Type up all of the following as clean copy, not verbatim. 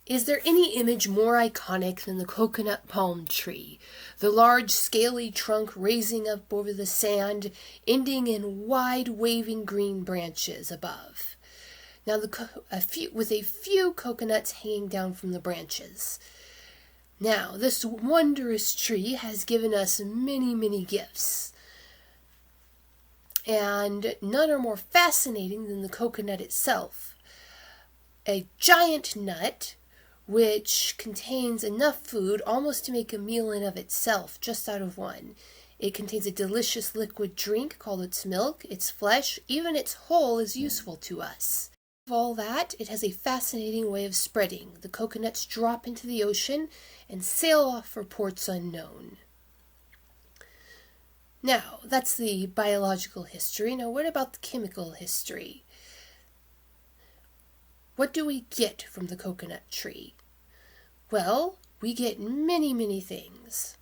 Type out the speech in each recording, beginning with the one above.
Is there any image more iconic than the coconut palm tree? The large, scaly trunk raising up over the sand, ending in wide, waving green branches above. Now, with a few coconuts hanging down from the branches. Now, this wondrous tree has given us many, many gifts. And none are more fascinating than the coconut itself. A giant nut which contains enough food almost to make a meal in of itself, just out of one. It contains a delicious liquid drink called its milk, its flesh, even its whole is useful to us. Of all that, it has a fascinating way of spreading. The coconuts drop into the ocean and sail off for ports unknown. Now, that's the biological history. Now, what about the chemical history? What do we get from the coconut tree? Well, we get many, many things.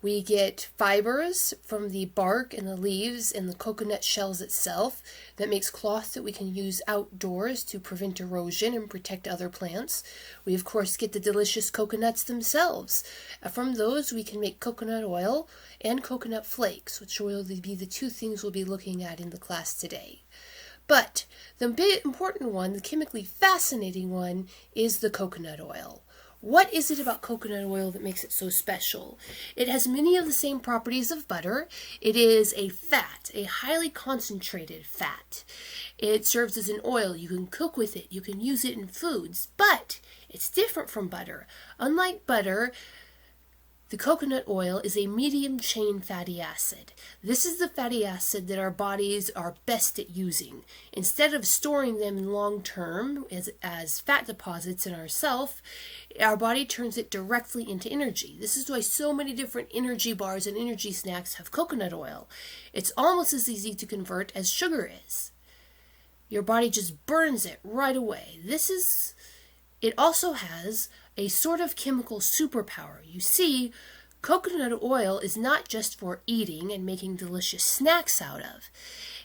We get fibers from the bark and the leaves and the coconut shells itself that makes cloth that we can use outdoors to prevent erosion and protect other plants. We, of course, get the delicious coconuts themselves. From those, we can make coconut oil and coconut flakes, which will be the two things we'll be looking at in the class today. But the big important one, the chemically fascinating one, is the coconut oil. What is it about coconut oil that makes it so special? It has many of the same properties of butter. It is a fat, a highly concentrated fat. It serves as an oil. You can cook with it. You can use it in foods. But it's different from butter. Unlike butter, the coconut oil is a medium-chain fatty acid. This is the fatty acid that our bodies are best at using. Instead of storing them in long term as fat deposits in ourself, our body turns it directly into energy. This is why so many different energy bars and energy snacks have coconut oil. It's almost as easy to convert as sugar is. Your body just burns it right away. It also has a sort of chemical superpower. You see, coconut oil is not just for eating and making delicious snacks out of.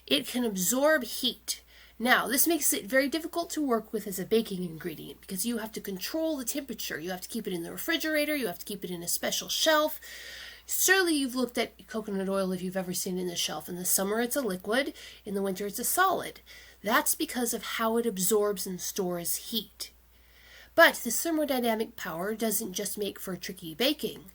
It can absorb heat. Now, this makes it very difficult to work with as a baking ingredient because you have to control the temperature. You have to keep it in the refrigerator. You have to keep it in a special shelf. Surely you've looked at coconut oil if you've ever seen it in the shelf. In the summer, it's a liquid. In the winter, it's a solid. That's because of how it absorbs and stores heat. But this thermodynamic power doesn't just make for tricky baking.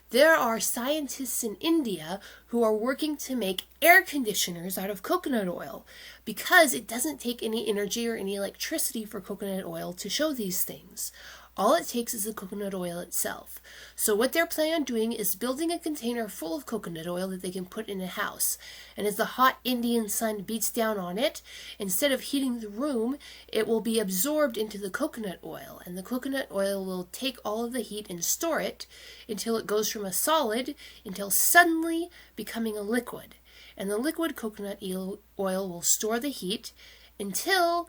There are scientists in India who are working to make air conditioners out of coconut oil because it doesn't take any energy or any electricity for coconut oil to show these things. All it takes is the coconut oil itself. So what they're planning on doing is building a container full of coconut oil that they can put in a house. And as the hot Indian sun beats down on it, instead of heating the room, it will be absorbed into the coconut oil. And the coconut oil will take all of the heat and store it until it goes from a solid until suddenly becoming a liquid. And the liquid coconut oil will store the heat until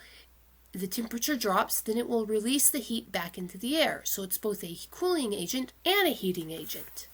the temperature drops, then it will release the heat back into the air. So it's both a cooling agent and a heating agent.